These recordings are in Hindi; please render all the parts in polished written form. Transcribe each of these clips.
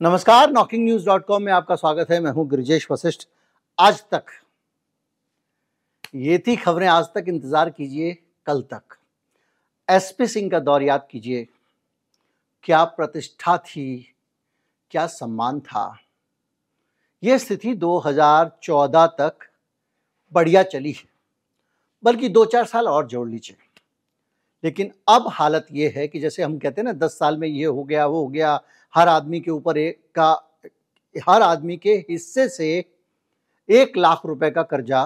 नमस्कार, knocking-news.com में आपका स्वागत है। मैं हूं गिरिजेश वशिष्ठ। आज तक ये थी खबरें, आज तक इंतजार कीजिए कल तक। एसपी सिंह का दौर याद कीजिए, क्या प्रतिष्ठा थी, क्या सम्मान था। यह स्थिति 2014 तक बढ़िया चली है, बल्कि 2-4 साल और जोड़ लीजिए। लेकिन अब हालत यह है कि जैसे हम कहते हैं ना, 10 साल में ये हो गया, वो हो गया, हर आदमी के ऊपर हर आदमी के हिस्से से 1 लाख रुपए का कर्जा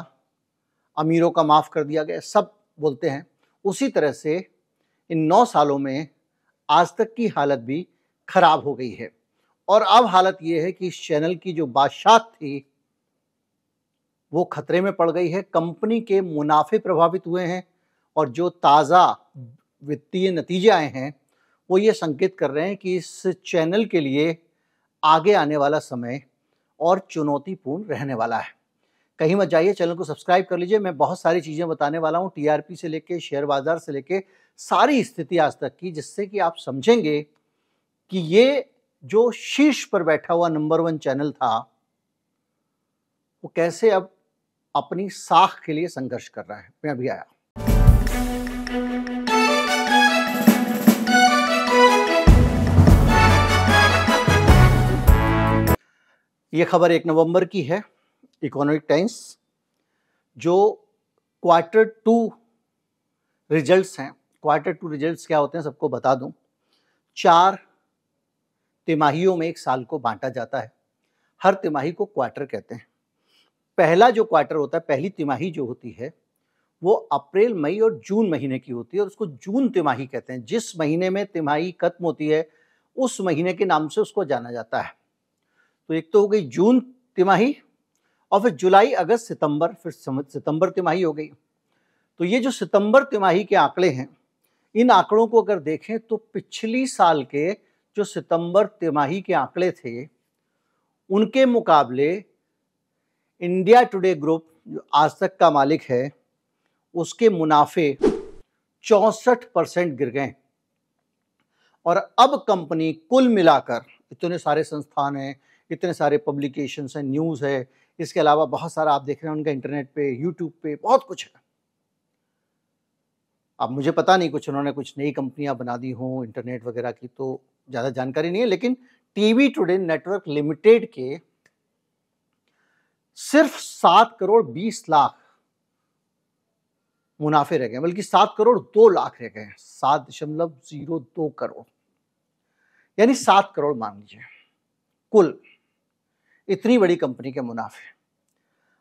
अमीरों का माफ कर दिया गया, सब बोलते हैं। उसी तरह से इन 9 सालों में आज तक की हालत भी खराब हो गई है। और अब हालत यह है कि इस चैनल की जो बादशाहत थी वो खतरे में पड़ गई है। कंपनी के मुनाफे प्रभावित हुए हैं और जो ताज़ा वित्तीय नतीजे आए हैं वो ये संकेत कर रहे हैं कि इस चैनल के लिए आगे आने वाला समय और चुनौतीपूर्ण रहने वाला है। कहीं मत जाइए, चैनल को सब्सक्राइब कर लीजिए। मैं बहुत सारी चीज़ें बताने वाला हूँ, टीआरपी से लेके शेयर बाजार से लेके सारी स्थिति आज तक की, जिससे कि आप समझेंगे कि ये जो शीर्ष पर बैठा हुआ नंबर 1 चैनल था वो कैसे अब अपनी साख के लिए संघर्ष कर रहा है। मैं अभी आया। ये खबर 1 नवंबर की है, इकोनॉमिक टाइम्स। जो Q2 रिजल्ट्स हैं, Q2 रिजल्ट्स क्या होते हैं सबको बता दूं। 4 तिमाहियों में एक साल को बांटा जाता है। हर तिमाही को क्वार्टर कहते हैं। पहला जो क्वार्टर होता है, पहली तिमाही जो होती है वो अप्रैल, मई और जून महीने की होती है और उसको जून तिमाही कहते हैं। जिस महीने में तिमाही खत्म होती है उस महीने के नाम से उसको जाना जाता है। तो एक तो हो गई जून तिमाही और फिर जुलाई, अगस्त, सितंबर, फिर सितंबर तिमाही हो गई। तो ये जो सितंबर तिमाही के आंकड़े हैं, इन आंकड़ों को अगर देखें तो पिछली साल के जो सितंबर तिमाही के आंकड़े थे उनके मुकाबले इंडिया टुडे ग्रुप जो आज तक का मालिक है उसके मुनाफे 64% गिर गए। और अब कंपनी कुल मिलाकर, इतने सारे संस्थान हैं, इतने सारे पब्लिकेशंस हैं, न्यूज़ है, इसके अलावा बहुत सारा आप देख रहे हैं उनका इंटरनेट पे, यूट्यूब पे बहुत कुछ है। अब मुझे पता नहीं, कुछ उन्होंने कुछ नई कंपनियां बना दी हों इंटरनेट वगैरह की, तो ज़्यादा जानकारी नहीं है। लेकिन टीवी टुडे नेटवर्क लिमिटेड के सिर्फ 7 करोड़ 20 लाख मुनाफे रह गए, बल्कि 7 करोड़ 2 लाख रह गए, 7.02 करोड़, यानी 7 करोड़ मान लीजिए कुल, इतनी बड़ी कंपनी के मुनाफे।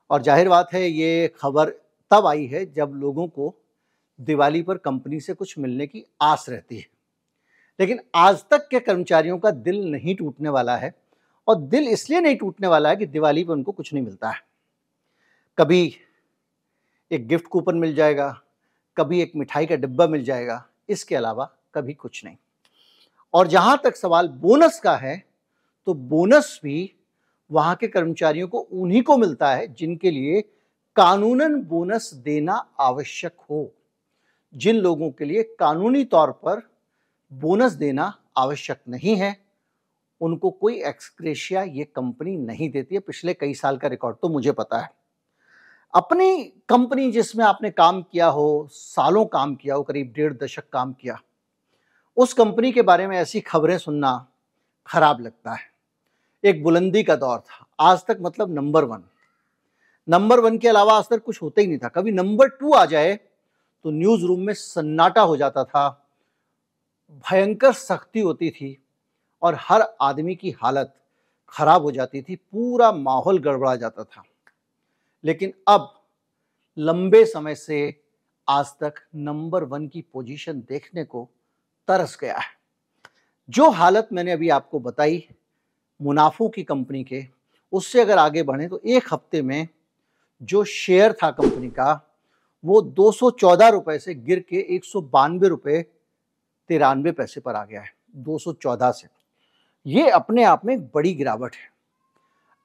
और जाहिर बात है ये खबर तब आई है जब लोगों को दिवाली पर कंपनी से कुछ मिलने की आस रहती है। लेकिन आज तक के कर्मचारियों का दिल नहीं टूटने वाला है, और दिल इसलिए नहीं टूटने वाला है कि दिवाली पर उनको कुछ नहीं मिलता है। कभी एक गिफ्ट कूपन मिल जाएगा, कभी एक मिठाई का डिब्बा मिल जाएगा, इसके अलावा कभी कुछ नहीं। और जहां तक सवाल बोनस का है, तो बोनस भी वहां के कर्मचारियों को उन्हीं को मिलता है जिनके लिए कानूनन बोनस देना आवश्यक हो। जिन लोगों के लिए कानूनी तौर पर बोनस देना आवश्यक नहीं है उनको कोई एक्सग्रेशिया ये कंपनी नहीं देती है। पिछले कई साल का रिकॉर्ड तो मुझे पता है। अपनी कंपनी जिसमें आपने काम किया हो, सालों काम किया हो, करीब 1.5 दशक काम किया, उस कंपनी के बारे में ऐसी खबरें सुनना खराब लगता है। एक बुलंदी का दौर था, आज तक मतलब नंबर 1 के अलावा आज तक कुछ होता ही नहीं था। कभी नंबर 2 आ जाए तो न्यूज रूम में सन्नाटा हो जाता था, भयंकर सख्ती होती थी और हर आदमी की हालत खराब हो जाती थी, पूरा माहौल गड़बड़ा जाता था। लेकिन अब लंबे समय से आज तक नंबर 1 की पोजीशन देखने को तरस गया है। जो हालत मैंने अभी आपको बताई मुनाफों की कंपनी के, उससे अगर आगे बढ़े तो एक हफ्ते में जो शेयर था कंपनी का वो 214 रुपए से गिर के 192 रुपए 93 पैसे पर आ गया है। 214 से, ये अपने आप में एक बड़ी गिरावट है।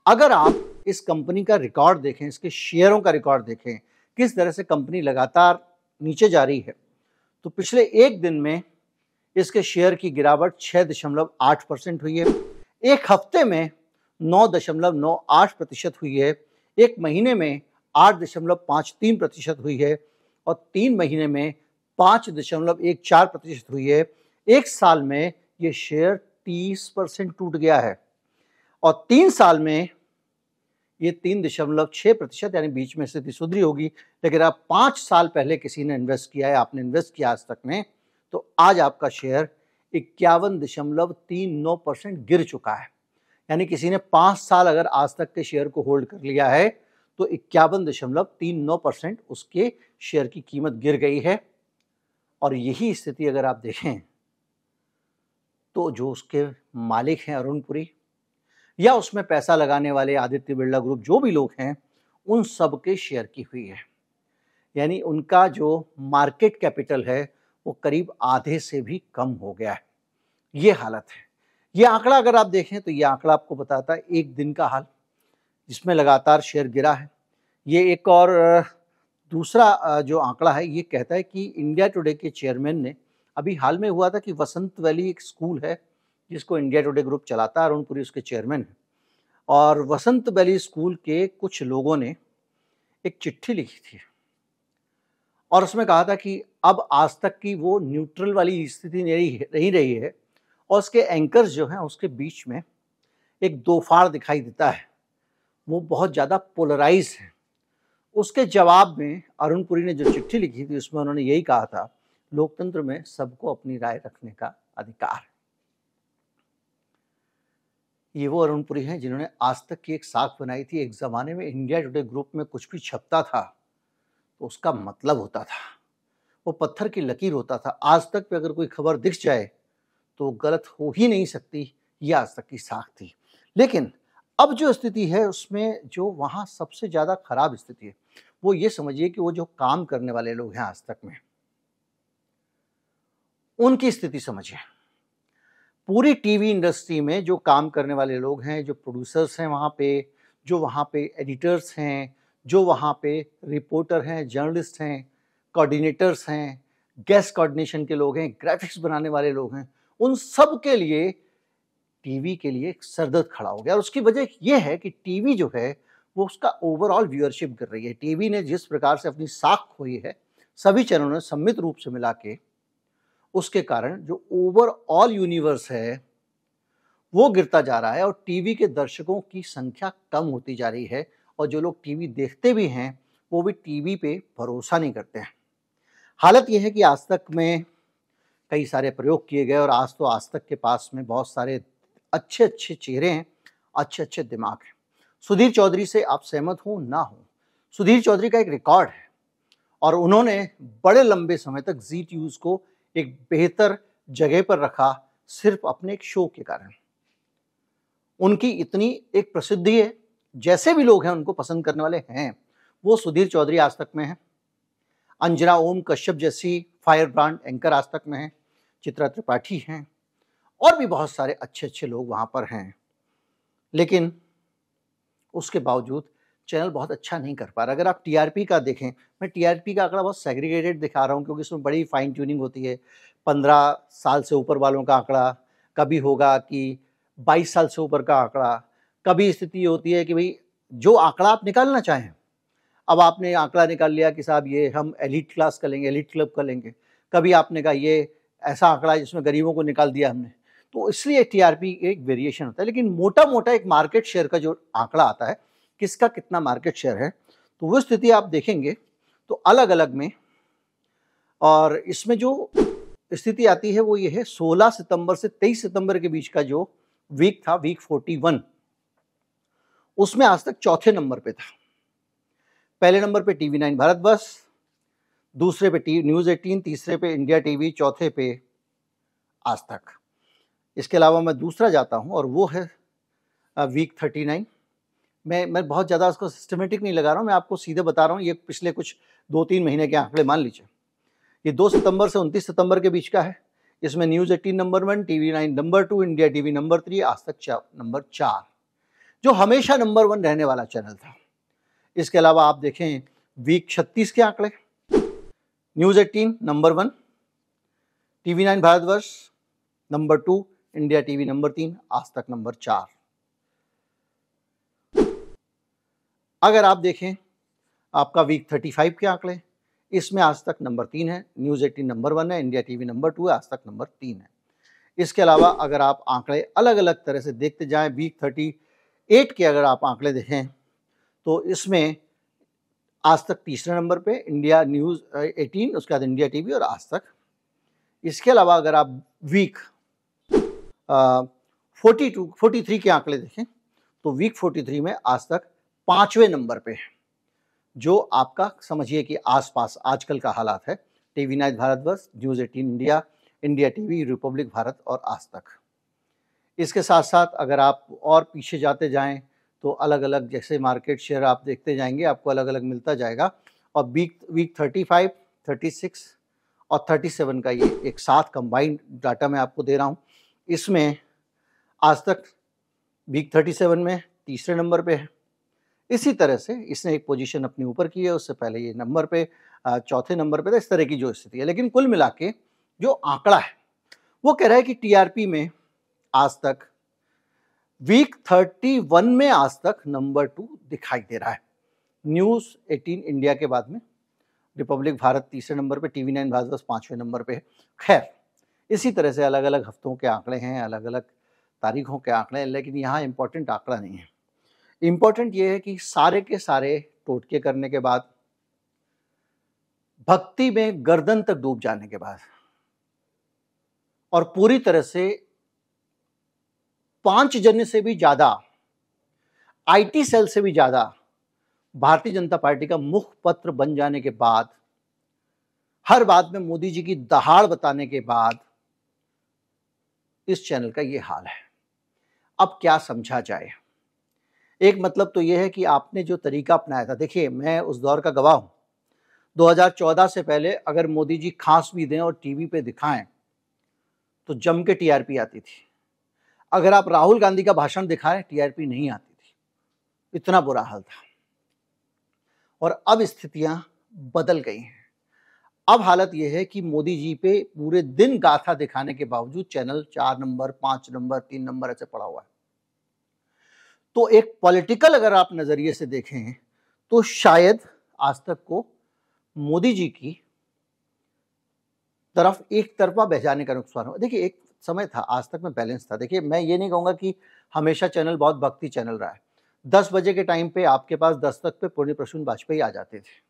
अगर आप इस कंपनी का रिकॉर्ड देखें, इसके शेयरों का रिकॉर्ड देखें, किस तरह से कंपनी लगातार नीचे जा रही है, तो पिछले एक दिन में इसके शेयर की गिरावट 6.8% हुई है। एक हफ्ते में 9.98% हुई है, एक महीने में 8.53% हुई है और 3 महीने में 5.14% हुई है। एक साल में ये शेयर 30% टूट गया है और 3 साल में ये 3.6% यानी बीच में स्थिति सुधरी होगी। लेकिन आप 5 साल पहले किसी ने इन्वेस्ट किया है, आपने इन्वेस्ट किया आज तक में, तो आज आपका शेयर 51.39% गिर चुका है। यानी किसी ने 5 साल अगर आज तक के शेयर को होल्ड कर लिया है तो 51.39% उसके शेयर की कीमत गिर गई है। और यही स्थिति अगर आप देखें तो जो उसके मालिक हैं अरुण पुरी या उसमें पैसा लगाने वाले आदित्य बिरला ग्रुप, जो भी लोग हैं, उन सब के शेयर की हुई है। यानी उनका जो मार्केट कैपिटल है वो करीब आधे से भी कम हो गया है। ये हालत है। ये आंकड़ा अगर आप देखें तो ये आंकड़ा आपको बताता है एक दिन का हाल, जिसमें लगातार शेयर गिरा है। ये एक और दूसरा जो आंकड़ा है ये कहता है कि इंडिया टुडे के चेयरमैन ने, अभी हाल में हुआ था कि वसंत वैली एक स्कूल है जिसको इंडिया टुडे ग्रुप चलाता है, अरुण पुरी उसके चेयरमैन हैं, और वसंत वैली स्कूल के कुछ लोगों ने एक चिट्ठी लिखी थी और उसमें कहा था कि अब आज तक की वो न्यूट्रल वाली स्थिति नहीं रही है और उसके एंकर्स जो हैं उसके बीच में एक दोफाड़ दिखाई देता है, वो बहुत ज़्यादा पोलराइज है। उसके जवाब में अरुण पुरी ने जो चिट्ठी लिखी थी उसमें उन्होंने यही कहा था, लोकतंत्र में सबको अपनी राय रखने का अधिकार है। ये वो अरुण पुरी हैं जिन्होंने आज तक की एक साख बनाई थी। एक ज़माने में इंडिया टुडे ग्रुप में कुछ भी छपता था तो उसका मतलब होता था, वो पत्थर की लकीर होता था। आज तक पे अगर कोई खबर दिख जाए तो गलत हो ही नहीं सकती, ये आज तक की साख थी। लेकिन अब जो स्थिति है उसमें जो वहाँ सबसे ज़्यादा खराब स्थिति है वो ये समझिए कि वो जो काम करने वाले लोग हैं आज तक में, उनकी स्थिति समझिए। पूरी टीवी इंडस्ट्री में जो काम करने वाले लोग हैं, जो प्रोड्यूसर्स हैं वहाँ पे, जो वहाँ पे एडिटर्स हैं, जो वहाँ पे रिपोर्टर हैं, जर्नलिस्ट हैं, कोऑर्डिनेटर्स हैं, गेस्ट कोऑर्डिनेशन के लोग हैं, ग्राफिक्स बनाने वाले लोग हैं, उन सब के लिए टीवी के लिए एक सरदर्द खड़ा हो गया। और उसकी वजह यह है कि टीवी जो है वो उसका ओवरऑल व्यूअरशिप कर रही है। टीवी ने जिस प्रकार से अपनी साख खोई है सभी चैनलों ने सम्मिलित रूप से मिला के, उसके कारण जो ओवरऑल यूनिवर्स है वो गिरता जा रहा है और टीवी के दर्शकों की संख्या कम होती जा रही है। और जो लोग टीवी देखते भी हैं वो भी टीवी पे भरोसा नहीं करते हैं। हालत यह है कि आज तक में कई सारे प्रयोग किए गए और आज तो आज तक के पास में बहुत सारे अच्छे अच्छे चेहरे हैं, अच्छे अच्छे दिमाग हैं। सुधीर चौधरी से आप सहमत हो ना हो, सुधीर चौधरी का एक रिकॉर्ड है और उन्होंने बड़े लंबे समय तक जी न्यूज़ को एक बेहतर जगह पर रखा सिर्फ अपने एक शो के कारण। उनकी इतनी एक प्रसिद्धि है, जैसे भी लोग हैं उनको पसंद करने वाले हैं, वो सुधीर चौधरी आज तक में है। अंजना ओम कश्यप जैसी फायर ब्रांड एंकर आज तक में है, चित्रा त्रिपाठी हैं और भी बहुत सारे अच्छे अच्छे लोग वहाँ पर हैं। लेकिन उसके बावजूद चैनल बहुत अच्छा नहीं कर पा रहा। अगर आप टीआरपी का देखें, मैं टीआरपी का आंकड़ा बहुत सेग्रीगेटेड दिखा रहा हूँ क्योंकि इसमें बड़ी फाइन ट्यूनिंग होती है। 15 साल से ऊपर वालों का आंकड़ा कभी होगा कि 22 साल से ऊपर का आंकड़ा, कभी स्थिति होती है कि भाई जो आंकड़ा आप निकालना चाहें, अब आपने आंकड़ा निकाल लिया कि साहब ये हम एलिट क्लास का लेंगे, एलिट क्लब का लेंगे, कभी आपने कहा ये ऐसा आंकड़ा है जिसमें गरीबों को निकाल दिया हमने, तो इसलिए टीआरपी एक वेरिएशन होता है। लेकिन मोटा मोटा एक मार्केट शेयर का जो आंकड़ा आता है, किसका कितना मार्केट शेयर है, तो वो स्थिति आप देखेंगे तो अलग अलग में, और इसमें जो स्थिति आती है वो ये है 16 सितंबर से 23 सितंबर के बीच का जो वीक था, वीक 41, उसमें आज तक चौथे नंबर पे था। पहले नंबर पे टीवी 9 भारतवर्ष, दूसरे पे न्यूज़ 18, तीसरे पे इंडिया टीवी, चौथे पे आज तक। इसके अलावा मैं दूसरा जाता हूं और वो है वीक 39। मैं बहुत ज़्यादा उसको सिस्टमेटिक नहीं लगा रहा हूँ, मैं आपको सीधे बता रहा हूँ। ये पिछले कुछ 2-3 महीने के आंकड़े मान लीजिए। ये 2 सितंबर से 29 सितंबर के बीच का है। इसमें news 18 number 1, TV 9 number 2, India TV number 3, आज तक नंबर 4, जो हमेशा नंबर 1 रहने वाला चैनल था। इसके अलावा आप देखें वीक 36 के आंकड़े, news 18 number 1, TV 9 Bharatvarsh number 2, India TV number 3, आज तक नंबर 4। अगर आप देखें आपका वीक 35 के आंकड़े, इसमें आज तक नंबर 3 है, न्यूज़ 18 नंबर 1 है, इंडिया टीवी नंबर 2 है, आज तक नंबर 3 है। इसके अलावा अगर आप आंकड़े अलग अलग तरह से देखते जाएं, वीक 38 के अगर आप आंकड़े देखें तो इसमें आज तक तीसरे नंबर पे इंडिया न्यूज़ 18, उसके बाद इंडिया टीवी और आज तक। इसके अलावा अगर आप वीक 43 के आंकड़े देखें तो वीक 43 में आज तक 5वें नंबर पे है, जो आपका समझिए कि आसपास आजकल का हालात है। TV night Bharatvarsh, news 18 India, India TV, Republic Bharat और आज तक। इसके साथ साथ अगर आप और पीछे जाते जाएं तो अलग अलग जैसे मार्केट शेयर आप देखते जाएंगे, आपको अलग अलग मिलता जाएगा। और वीक 35, 36 और 37 का ये एक साथ कंबाइंड डाटा मैं आपको दे रहा हूँ। इसमें आज तक वीक 37 में तीसरे नंबर पे है। इसी तरह से इसने एक पोजीशन अपनी ऊपर की है, उससे पहले ये नंबर पे चौथे नंबर पे था। इस तरह की जो स्थिति है, लेकिन कुल मिला के जो आंकड़ा है वो कह रहा है कि टीआरपी में आज तक वीक 31 में आज तक नंबर 2 दिखाई दे रहा है। न्यूज़ 18 इंडिया के बाद में रिपब्लिक भारत तीसरे नंबर पे, टीवी 9 भारतवर्ष 5वें नंबर पे है। खैर, इसी तरह से अलग अलग हफ्तों के आंकड़े हैं, अलग अलग तारीखों के आंकड़े हैं, लेकिन यहाँ इंपॉर्टेंट आंकड़ा नहीं है। इंपॉर्टेंट ये है कि सारे के सारे टोटके करने के बाद, भक्ति में गर्दन तक डूब जाने के बाद और पूरी तरह से 5 जन से भी ज्यादा, आईटी सेल से भी ज्यादा भारतीय जनता पार्टी का मुखपत्र बन जाने के बाद, हर बात में मोदी जी की दहाड़ बताने के बाद इस चैनल का ये हाल है। अब क्या समझा जाए? एक मतलब तो यह है कि आपने जो तरीका अपनाया था, देखिए मैं उस दौर का गवाह हूं। 2014 से पहले अगर मोदी जी खांस भी दें और टीवी पे दिखाएं तो जम के टीआरपी आती थी। अगर आप राहुल गांधी का भाषण दिखाएं, टीआरपी नहीं आती थी। इतना बुरा हाल था। और अब स्थितियां बदल गई हैं। अब हालत यह है कि मोदी जी पे पूरे दिन गाथा दिखाने के बावजूद चैनल 4 नंबर, 5 नंबर, 3 नंबर ऐसे पड़ा हुआ है। तो एक पॉलिटिकल अगर आप नजरिए से देखें तो शायद आज तक को मोदी जी की तरफ एक तरफा बह जाने का नुकसान हो। देखिए एक समय था, आज तक में बैलेंस था। देखिए मैं ये नहीं कहूंगा कि हमेशा चैनल बहुत भक्ति चैनल रहा है। 10 बजे के टाइम पे आपके पास दस्तक पे पुण्य प्रसून वाजपेयी आ जाते थे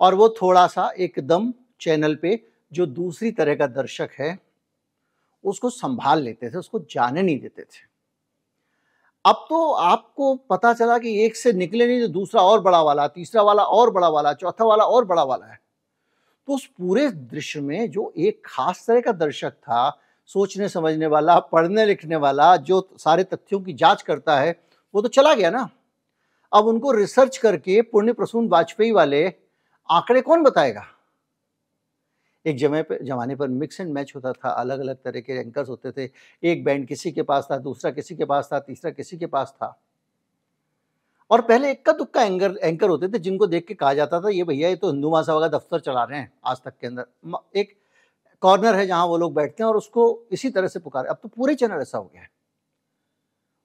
और वो थोड़ा सा एकदम चैनल पे जो दूसरी तरह का दर्शक है उसको संभाल लेते थे, उसको जाने नहीं देते थे। अब तो आपको पता चला कि एक से निकले नहीं तो दूसरा और बड़ा वाला, तीसरा वाला और बड़ा वाला, चौथा वाला और बड़ा वाला है। तो उस पूरे दृश्य में जो एक खास तरह का दर्शक था, सोचने समझने वाला, पढ़ने लिखने वाला, जो सारे तथ्यों की जांच करता है, वो तो चला गया ना। अब उनको रिसर्च करके पुण्य प्रसून वाजपेयी वाले आंकड़े कौन बताएगा? एक जमाने पर मिक्स एंड मैच होता था, अलग अलग तरह के एंकर्स होते थे। एक बैंड किसी के पास था, दूसरा किसी के पास था, तीसरा किसी के पास था। और पहले इक्का दुक्का एंकर होते थे जिनको देख के कहा जाता था ये भैया ये तो हिंदू महासभा का दफ्तर चला रहे हैं। आज तक के अंदर एक कॉर्नर है जहां वो लोग बैठते हैं और उसको इसी तरह से पुकारे। अब तो पूरे चैनल ऐसा हो गया है।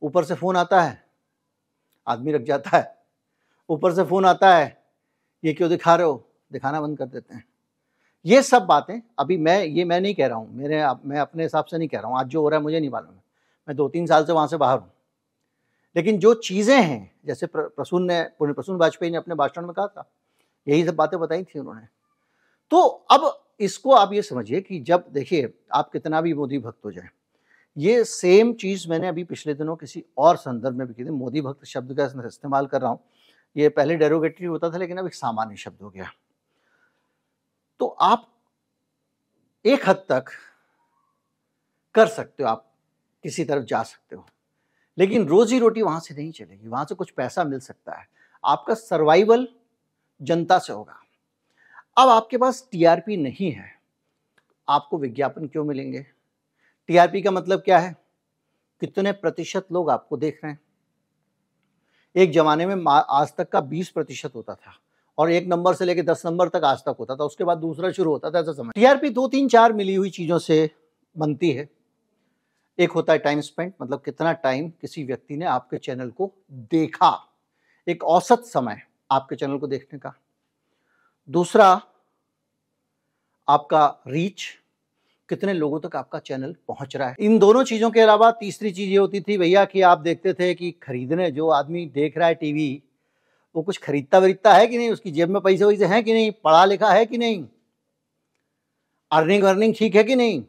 ऊपर से फोन आता है, आदमी रख जाता है। ऊपर से फोन आता है, ये क्यों दिखा रहे हो, दिखाना बंद कर देते हैं। ये सब बातें अभी मैं नहीं कह रहा हूँ, मैं अपने हिसाब से नहीं कह रहा हूँ। आज जो हो रहा है मुझे नहीं मालूम है, मैं 2-3 साल से वहां से बाहर हूँ। लेकिन जो चीजें हैं, जैसे पुण्य प्रसून वाजपेयी ने अपने भाषण में कहा था, यही सब बातें बताई थी उन्होंने। तो अब इसको आप ये समझिए कि जब देखिए आप कितना भी मोदी भक्त हो जाए, ये सेम चीज मैंने अभी पिछले दिनों किसी और संदर्भ में भी की थी। मोदी भक्त शब्द का इस्तेमाल कर रहा हूँ, ये पहले डेरोगेटरी होता था लेकिन अब एक सामान्य शब्द हो गया। तो आप एक हद तक कर सकते हो, आप किसी तरफ जा सकते हो, लेकिन रोजी रोटी वहां से नहीं चलेगी। वहां से कुछ पैसा मिल सकता है, आपका सर्वाइवल जनता से होगा। अब आपके पास टीआरपी नहीं है, आपको विज्ञापन क्यों मिलेंगे? टीआरपी का मतलब क्या है? कितने प्रतिशत लोग आपको देख रहे हैं। एक जमाने में आज तक का 20% होता था और 1 नंबर से लेकर 10 नंबर तक आज तक होता था, उसके बाद दूसरा शुरू होता था। ऐसा समझ टीआरपी 2, 3, 4 मिली हुई चीजों से बनती है। एक होता है टाइम स्पेंट, मतलब कितना टाइम किसी व्यक्ति ने आपके चैनल को देखा, एक औसत समय आपके चैनल को देखने का। दूसरा आपका रीच, कितने लोगों तक आपका चैनल पहुंच रहा है। इन दोनों चीजों के अलावा तीसरी चीज ये होती थी भैया कि आप देखते थे कि खरीदने जो आदमी देख रहा है टीवी, वो कुछ खरीदता वरीदता है कि नहीं, उसकी जेब में पैसे वैसे हैं कि नहीं, पढ़ा लिखा है कि नहीं, अर्निंग वर्निंग ठीक है कि नहीं।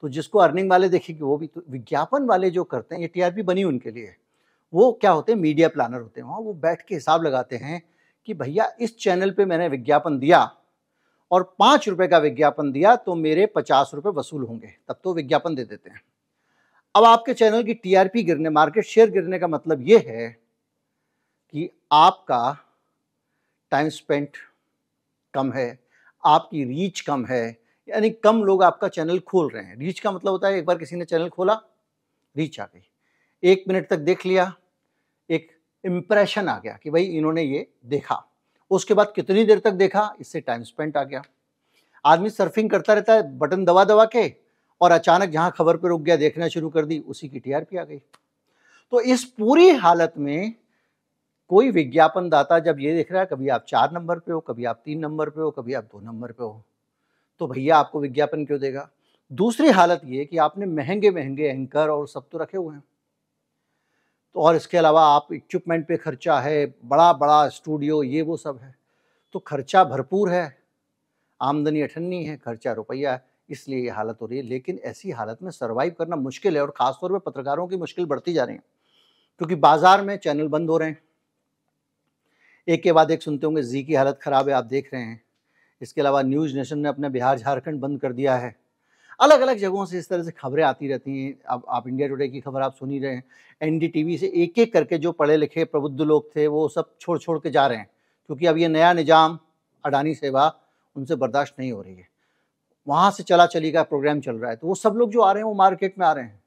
तो जिसको अर्निंग वाले देखेंगे वो भी, तो विज्ञापन वाले जो करते हैं, ये टीआरपी बनी उनके लिए, वो क्या होते हैं, मीडिया प्लानर होते हैं। वहाँ वो बैठ के हिसाब लगाते हैं कि भैया इस चैनल पे मैंने विज्ञापन दिया और 5 रुपए का विज्ञापन दिया तो मेरे 50 रुपए वसूल होंगे, तब तो विज्ञापन दे देते हैं। अब आपके चैनल की टीआरपी गिरने, मार्केट शेयर गिरने का मतलब ये है कि आपका टाइम स्पेंट कम है, आपकी रीच कम है, यानी कम लोग आपका चैनल खोल रहे हैं। रीच का मतलब होता है एक बार किसी ने चैनल खोला, रीच आ गई, 1 मिनट तक देख लिया, एक इंप्रेशन आ गया कि भाई इन्होंने ये देखा। उसके बाद कितनी देर तक देखा, इससे टाइम स्पेंट आ गया। आदमी सर्फिंग करता रहता है बटन दबा दबा के, और अचानक जहां खबर पे रुक गया, देखना शुरू कर दी, उसी की टीआरपी आ गई। तो इस पूरी हालत में कोई विज्ञापन दाता जब ये देख रहा है, कभी आप 4 नंबर पे हो, कभी आप 3 नंबर पे हो, कभी आप 2 नंबर पे हो, तो भैया आपको विज्ञापन क्यों देगा। दूसरी हालत ये कि आपने महंगे महंगे एंकर और सब तो रखे हुए हैं, तो और इसके अलावा आप इक्विपमेंट पे खर्चा है, बड़ा बड़ा स्टूडियो, ये वो सब है, तो खर्चा भरपूर है, आमदनी अठन्नी है, खर्चा रुपया है, इसलिए ये हालत हो रही है। लेकिन ऐसी हालत में सर्वाइव करना मुश्किल है, और खासतौर पर पत्रकारों की मुश्किल बढ़ती जा रही है, क्योंकि बाजार में चैनल बंद हो रहे हैं, एक के बाद एक सुनते होंगे। जी की हालत खराब है, आप देख रहे हैं। इसके अलावा न्यूज़ नेशन ने अपने बिहार झारखंड बंद कर दिया है। अलग अलग जगहों से इस तरह से खबरें आती रहती हैं। अब आप इंडिया टुडे की खबर आप सुन ही रहे हैं, एनडीटीवी से एक एक करके जो पढ़े लिखे प्रबुद्ध लोग थे वो सब छोड़ छोड़ के जा रहे हैं, क्योंकि अब ये नया निजाम अडानी सेवा उनसे बर्दाश्त नहीं हो रही है। वहाँ से चला चली का प्रोग्राम चल रहा है, तो वो सब लोग जो आ रहे हैं वो मार्केट में आ रहे हैं,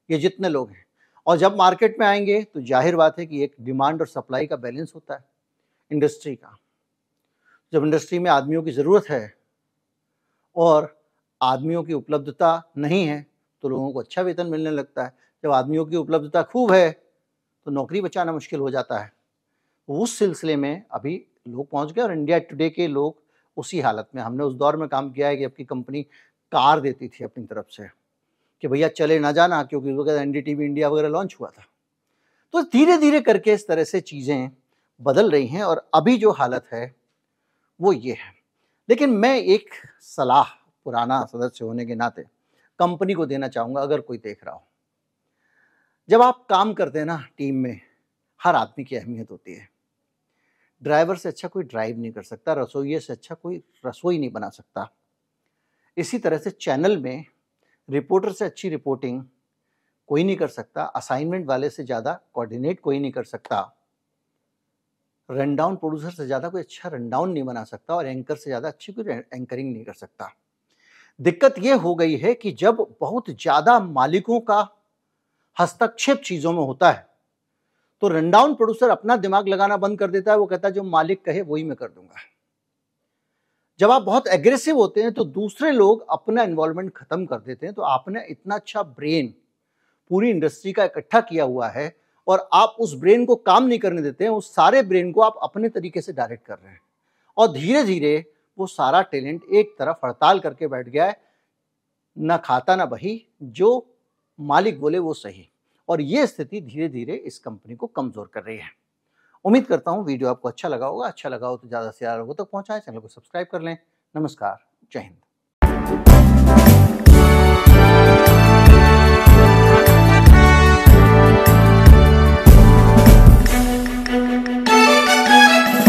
ये जितने लोग हैं। और जब मार्केट में आएंगे तो जाहिर बात है कि एक डिमांड और सप्लाई का बैलेंस होता है इंडस्ट्री का। जब इंडस्ट्री में आदमियों की ज़रूरत है और आदमियों की उपलब्धता नहीं है, तो लोगों को अच्छा वेतन मिलने लगता है। जब आदमियों की उपलब्धता खूब है तो नौकरी बचाना मुश्किल हो जाता है। उस सिलसिले में अभी लोग पहुंच गए, और इंडिया टुडे के लोग उसी हालत में। हमने उस दौर में काम किया है कि आपकी कंपनी कार देती थी अपनी तरफ से कि भैया चले ना जाना, क्योंकि वो एनडीटीवी इंडिया वगैरह लॉन्च हुआ था। तो धीरे धीरे करके इस तरह से चीज़ें बदल रही हैं, और अभी जो हालत है वो ये है। लेकिन मैं एक सलाह पुराना सदस्य होने के नाते कंपनी को देना चाहूँगा, अगर कोई देख रहा हो। जब आप काम करते हैं ना टीम में, हर आदमी की अहमियत होती है। ड्राइवर से अच्छा कोई ड्राइव नहीं कर सकता, रसोइये से अच्छा कोई रसोई नहीं बना सकता। इसी तरह से चैनल में रिपोर्टर से अच्छी रिपोर्टिंग कोई नहीं कर सकता, असाइनमेंट वाले से ज़्यादा कोऑर्डिनेट कोई नहीं कर सकता, रनडाउन प्रोड्यूसर से ज़्यादा कोई अच्छा रनडाउन नहीं बना सकता, और एंकर से ज़्यादा अच्छी कोई एंकरिंग नहीं कर सकता। दिक्कत ये हो गई है कि जब बहुत ज़्यादा मालिकों का हस्तक्षेप चीज़ों में होता है, तो रनडाउन प्रोड्यूसर अपना दिमाग लगाना बंद कर देता है। वो कहता है जो मालिक कहे वही मैं कर दूंगा। जब आप बहुत एग्रेसिव होते हैं तो दूसरे लोग अपना इन्वॉल्वमेंट खत्म कर देते हैं। तो आपने इतना अच्छा ब्रेन पूरी इंडस्ट्री का इकट्ठा किया हुआ है, और आप उस ब्रेन को काम नहीं करने देते हैं। उस सारे ब्रेन को आप अपने तरीके से डायरेक्ट कर रहे हैं, और धीरे धीरे वो सारा टैलेंट एक तरफ हड़ताल करके बैठ गया है, ना खाता ना बही, जो मालिक बोले वो सही। और ये स्थिति धीरे धीरे इस कंपनी को कमजोर कर रही है। उम्मीद करता हूँ वीडियो आपको अच्छा लगा होगा। अच्छा लगा हो तो ज़्यादा से ज़्यादा लोगों तक पहुँचाएं, चैनल को सब्सक्राइब कर लें। नमस्कार, जय हिंद।